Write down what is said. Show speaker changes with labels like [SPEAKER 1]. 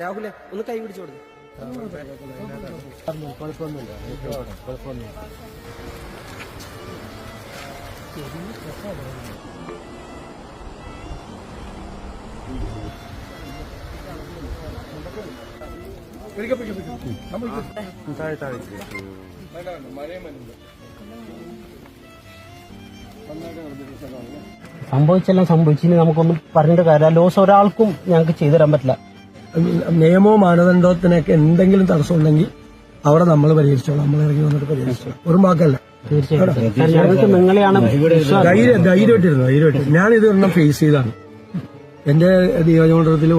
[SPEAKER 1] രാഹുലെ ഒന്ന് കൈ പിടിച്ചു കൊടുത്തു.
[SPEAKER 2] കുഴപ്പമൊന്നുമില്ല.
[SPEAKER 1] സംഭവിച്ചെല്ലാം സംഭവിച്ചിന് നമുക്കൊന്നും പറഞ്ഞിട്ട് കാര്യമില്ല. ലോസ് ഒരാൾക്കും ഞങ്ങൾക്ക് ചെയ്തു തരാൻ പറ്റില്ല.
[SPEAKER 3] നിയമവും മാനദണ്ഡത്തിനൊക്കെ എന്തെങ്കിലും തടസ്സമുണ്ടെങ്കിൽ അവിടെ നമ്മൾ പരിഹരിച്ചോളാം. നമ്മൾ ഇറങ്ങി വന്നിട്ട് പരിഹരിച്ചോളാം. ഒരു വാക്കല്ല.
[SPEAKER 1] തീർച്ചയായിട്ടും ഞങ്ങൾക്ക് നിങ്ങളെയാണ്
[SPEAKER 3] ധൈര്യമായിട്ടിരുന്നു. ഞാനിത് ഒരെണ്ണം ഫേസ് ചെയ്താണ്. എന്റെ നിയോജകമണ്ഡലത്തിൽ